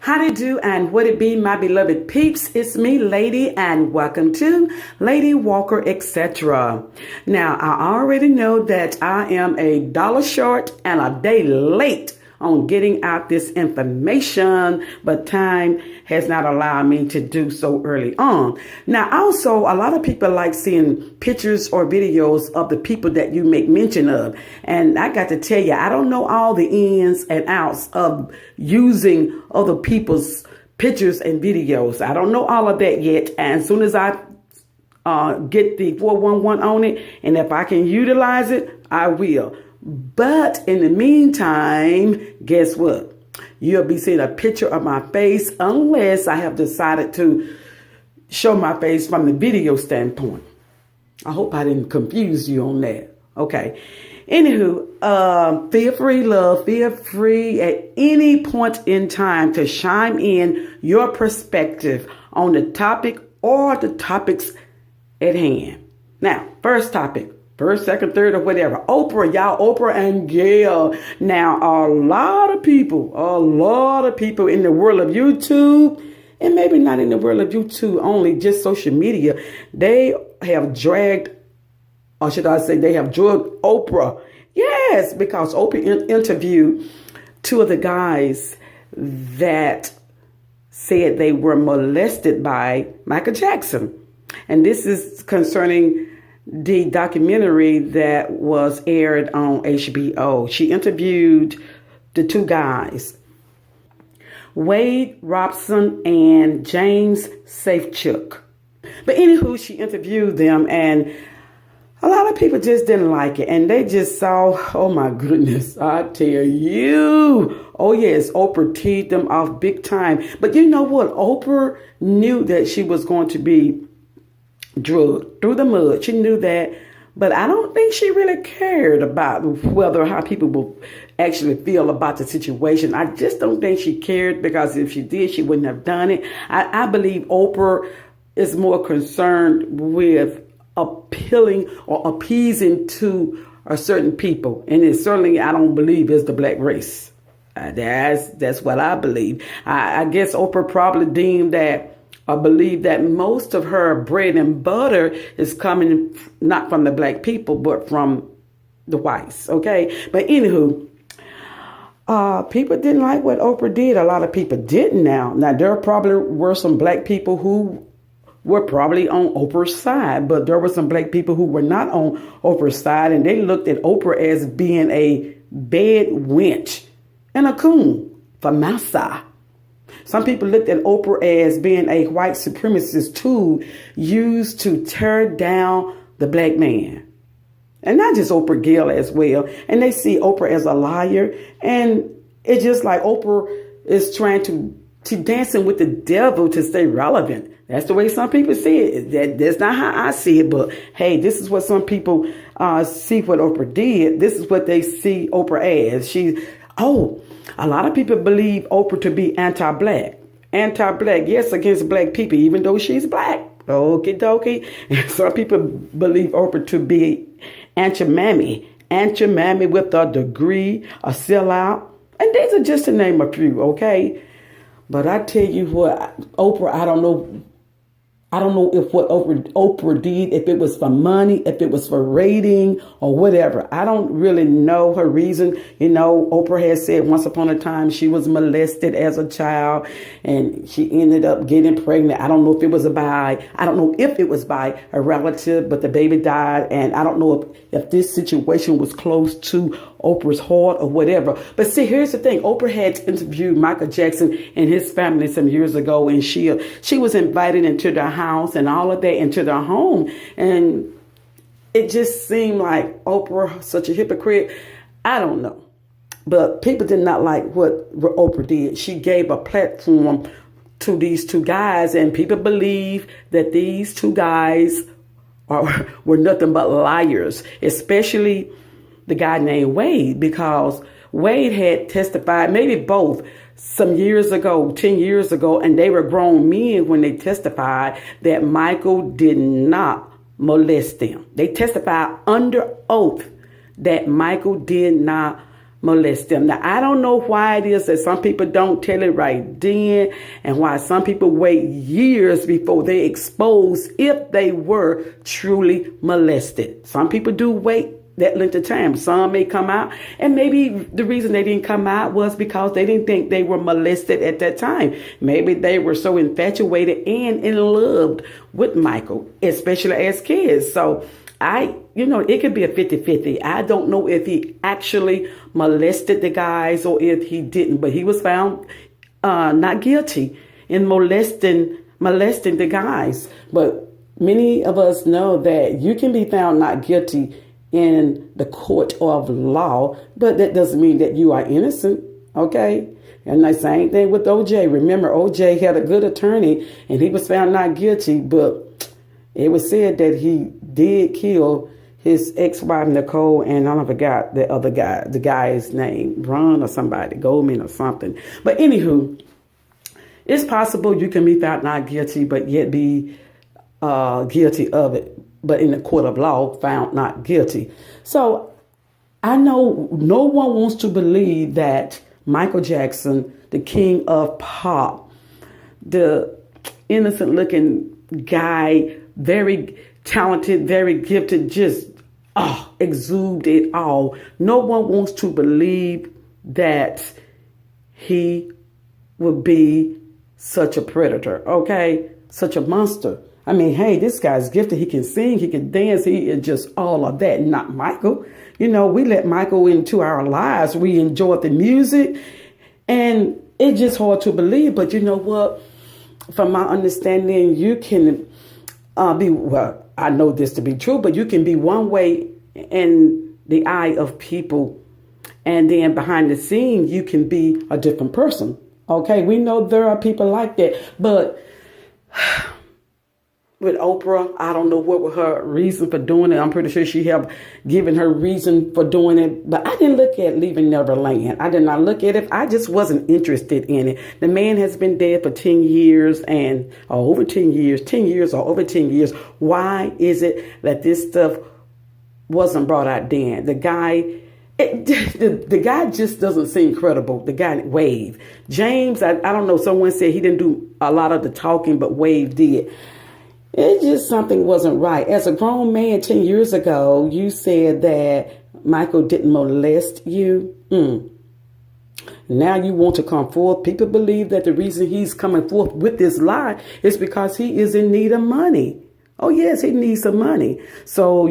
How do you do and what it be, my beloved peeps? It's me, Lady, and welcome to Lady Walker, etc. Now, I already know that I am a dollar short and a day late on getting out this information, but time has not allowed me to do so early on. Now, also, a lot of people like seeing pictures or videos of the people that you make mention of. And I got to tell you, I don't know all the ins and outs of using other people's pictures and videos. I don't know all of that yet. And as soon as I get the 411 on it, and if I can utilize it, I will. But in the meantime, guess what? You'll be seeing a picture of my face unless I have decided to show my face from the video standpoint. I hope I didn't confuse you on that. Okay. Anywho, feel free, love. Feel free at any point in time to chime in your perspective on the topic or the topics at hand. Now, first topic. First, second, third, or whatever. Oprah, y'all, Oprah and Gail. Now, a lot of people in the world of YouTube, and maybe not in the world of YouTube only, just social media, they have dragged, or should I say, they have drugged Oprah. Yes, because Oprah interviewed two of the guys that said they were molested by Michael Jackson. And this is concerning the documentary that was aired on HBO. She interviewed the two guys, Wade Robson and James Safechuck. But anywho, she interviewed them, and a lot of people just didn't like it. And they just saw, oh my goodness, I tell you. Oh yes, Oprah teed them off big time. But you know what? Oprah knew that she was going to be drugged through the mud. She knew that, but I don't think she really cared about how people will actually feel about the situation. I just don't think she cared, because if she did, she wouldn't have done it. I believe Oprah is more concerned with appealing or appeasing to a certain people, and it certainly, I don't believe, is the black race. That's what I believe. I guess Oprah probably deemed that, I believe that most of her bread and butter is coming not from the black people, but from the whites. Okay. But anywho, people didn't like what Oprah did. A lot of people didn't now. Now, there probably were some black people who were probably on Oprah's side, but there were some black people who were not on Oprah's side, and they looked at Oprah as being a bed wench and a coon for massa. Some people looked at Oprah as being a white supremacist tool used to tear down the black man. And not just Oprah, Gail as well. And they see Oprah as a liar. And it's just like Oprah is trying to dancing with the devil to stay relevant. That's the way some people see it. That's not how I see it. But hey, this is what some people see what Oprah did. This is what they see Oprah as. A lot of people believe Oprah to be anti-black. Anti-black, yes, against black people, even though she's black. Okie dokie. And some people believe Oprah to be anti-mammy. Anti-mammy with a degree, a sellout. And these are just to name a few, okay? But I tell you what, Oprah, I don't know if what Oprah did, if it was for money, if it was for rating or whatever. I don't really know her reason. You know, Oprah has said once upon a time she was molested as a child and she ended up getting pregnant. I don't know if it was by a relative, but the baby died. And I don't know if this situation was close to Oprah's heart or whatever. But see, here's the thing. Oprah had interviewed Michael Jackson and his family some years ago, and she was invited into their house and all of that, into their home. And it just seemed like Oprah, such a hypocrite. I don't know. But people did not like what Oprah did. She gave a platform to these two guys, and people believe that these two guys were nothing but liars, especially the guy named Wade, because Wade had testified, maybe both, some years ago, 10 years ago, and they were grown men when they testified that Michael did not molest them. They testified under oath that Michael did not molest them. Now, I don't know why it is that some people don't tell it right then and why some people wait years before they expose if they were truly molested. Some people do wait that length of time. Some may come out, and maybe the reason they didn't come out was because they didn't think they were molested at that time. Maybe they were so infatuated and in love with Michael, especially as kids. So it could be a 50-50. I don't know if he actually molested the guys or if he didn't, but he was found not guilty in molesting the guys. But many of us know that you can be found not guilty in the court of law, but that doesn't mean that you are innocent, okay? And the same thing with OJ. Remember, OJ had a good attorney and he was found not guilty, but it was said that he did kill his ex-wife, Nicole, and I forgot the other guy, the guy's name, Ron or somebody, Goldman or something. But anywho, it's possible you can be found not guilty, but yet be guilty of it, but in the court of law found not guilty. So I know no one wants to believe that Michael Jackson, the king of pop, the innocent looking guy, very talented, very gifted, just exude it all. No one wants to believe that he would be such a predator, okay? Such a monster. I mean, hey, this guy's gifted. He can sing, he can dance, he is just all of that, not Michael. We let Michael into our lives. We enjoy the music, and it's just hard to believe. But you know what? From my understanding, you can I know this to be true, but you can be one way in the eye of people, and then behind the scene, you can be a different person. Okay, we know there are people like that, but with Oprah, I don't know what was her reason for doing it. I'm pretty sure she have given her reason for doing it. But I didn't look at Leaving Neverland. I did not look at it. I just wasn't interested in it. The man has been dead for 10 years over 10 years. Why is it that this stuff wasn't brought out then? The guy just doesn't seem credible. The guy, Wave. James, I don't know. Someone said he didn't do a lot of the talking, but Wave did. It's just something wasn't right. As a grown man 10 years ago, you said that Michael didn't molest you. Now you want to come forth. People believe that the reason he's coming forth with this lie is because he is in need of money. Oh, yes, he needs some money. So,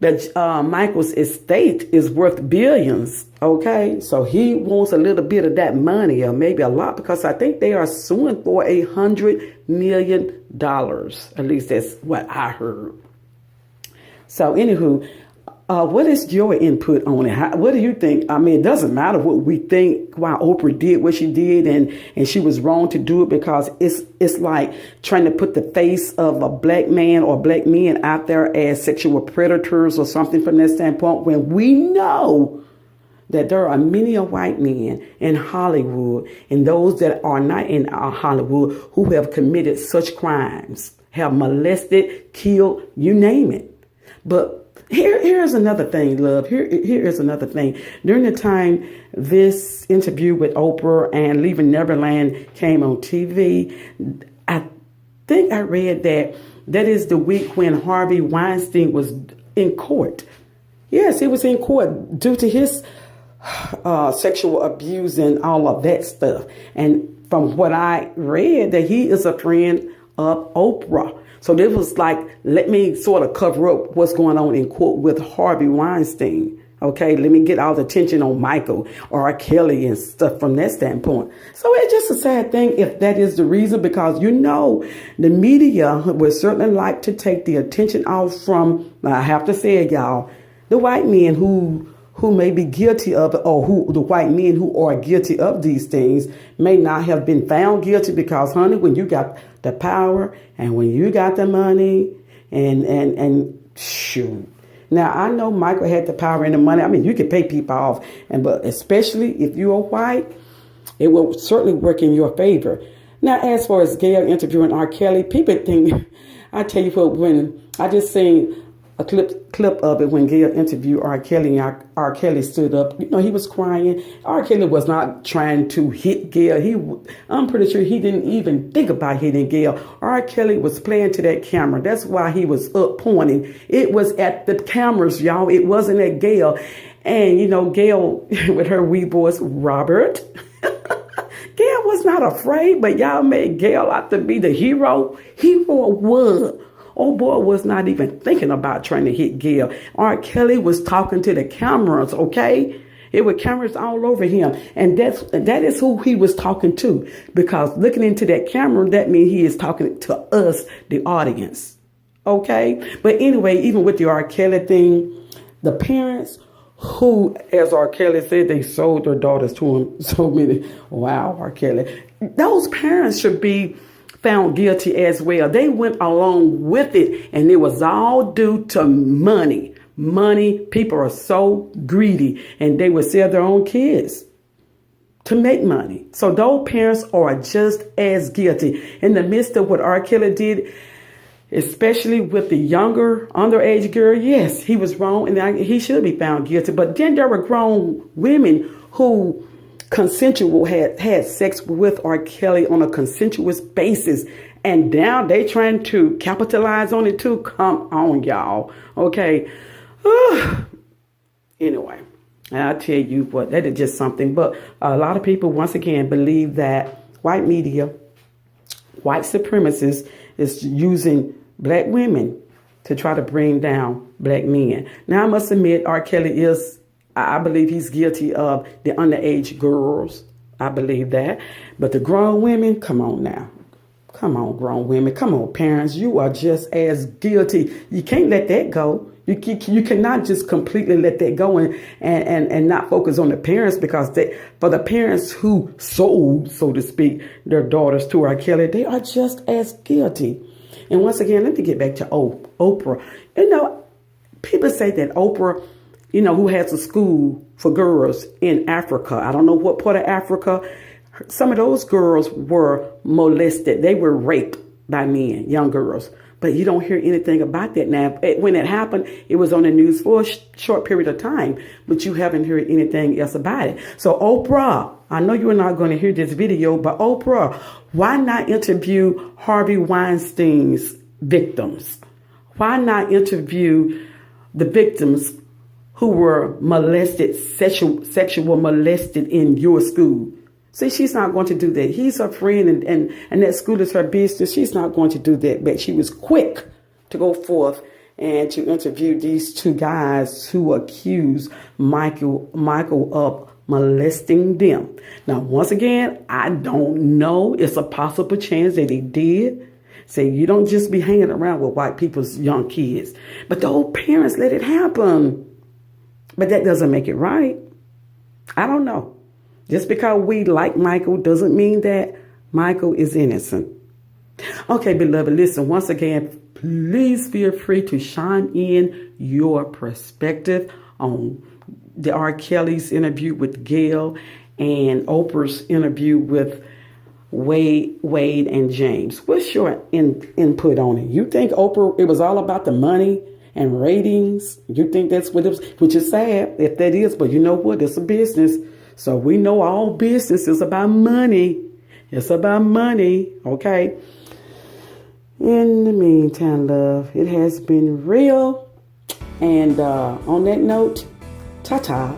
that Michael's estate is worth billions, okay? So he wants a little bit of that money, or maybe a lot, because I think they are suing for $100 million. At least that's what I heard. So anywho, what is your input on it? What do you think? I mean, it doesn't matter what we think why Oprah did what she did, and she was wrong to do it, because it's like trying to put the face of a black man or black men out there as sexual predators or something from that standpoint, when we know that there are many white men in Hollywood and those that are not in Hollywood who have committed such crimes, have molested, killed, you name it. But here's another thing, love. Here is another thing. During the time this interview with Oprah and Leaving Neverland came on TV, I think I read that is the week when Harvey Weinstein was in court. Yes, he was in court due to his sexual abuse and all of that stuff. And from what I read, that he is a friend of Oprah. So this was like, let me sort of cover up what's going on in court with Harvey Weinstein. Okay, let me get all the attention on Michael or R. Kelly and stuff from that standpoint. So it's just a sad thing if that is the reason, because the media would certainly like to take the attention off from, I have to say it, y'all, the white men who may be guilty of it, or the white men who are guilty of these things may not have been found guilty, because, honey, when you got the power and when you got the money and shoot. Now, I know Michael had the power and the money. I mean, you can pay people off, but especially if you are white, it will certainly work in your favor. Now, as far as Gail interviewing R. Kelly, people think, I tell you what, when I just seen a clip of it when Gail interviewed R. Kelly, and R. Kelly stood up. You know, he was crying. R. Kelly was not trying to hit Gail. I'm pretty sure he didn't even think about hitting Gail. R. Kelly was playing to that camera. That's why he was up pointing. It was at the cameras, y'all. It wasn't at Gail. And, you know, Gail, with her wee voice, Robert. Gail was not afraid, but y'all made Gail out to be the hero. Hero was. Old boy was not even thinking about trying to hit Gail. R. Kelly was talking to the cameras, okay? It was cameras all over him. And that is who he was talking to. Because looking into that camera, that means he is talking to us, the audience. Okay? But anyway, even with the R. Kelly thing, the parents who, as R. Kelly said, they sold their daughters to him. So many. Wow, R. Kelly. Those parents should be found guilty as well. They went along with it, and it was all due to money. Money. People are so greedy, and they would sell their own kids to make money. So those parents are just as guilty. In the midst of what R. Kelly did, especially with the younger underage girl, yes, he was wrong, and he should be found guilty. But then there were grown women who consensual had sex with R. Kelly on a consensuous basis, and now they trying to capitalize on it too. Come on, y'all. Okay. Anyway, I'll tell you what, that is just something. But a lot of people, once again, believe that white media, white supremacists is using black women to try to bring down black men. Now, I must admit, R. Kelly is, I believe he's guilty of the underage girls. I believe that. But the grown women, come on now. Come on, grown women. Come on, parents. You are just as guilty. You can't let that go. You cannot just completely let that go and not focus on the parents, because for the parents who sold, so to speak, their daughters to R. Kelly, they are just as guilty. And once again, let me get back to Oprah. You know, people say that Oprah, you know, who has a school for girls in Africa. I don't know what part of Africa. Some of those girls were molested. They were raped by men, young girls. But you don't hear anything about that now. When it happened, it was on the news for a short period of time, but you haven't heard anything else about it. So Oprah, I know you're not going to hear this video, but Oprah, why not interview Harvey Weinstein's victims? Why not interview the victims who were molested, sexual molested in your school? See, she's not going to do that. He's her friend, and that school is her business. She's not going to do that. But she was quick to go forth and to interview these two guys who accused Michael of molesting them. Now, once again, I don't know. It's a possible chance that he did. Say, you don't just be hanging around with white people's young kids. But the old parents let it happen. But that doesn't make it right. I don't know. Just because we like Michael doesn't mean that Michael is innocent. Okay, beloved, listen, once again, please feel free to chime in your perspective on the R. Kelly's interview with Gail and Oprah's interview with Wade and James. What's your input on it? You think Oprah, it was all about the money and ratings? You think that's what it was? Which is sad if that is, but you know what? It's a business. So we know all business is about money. It's about money, okay? In the meantime, love, it has been real. And on that note, ta-ta.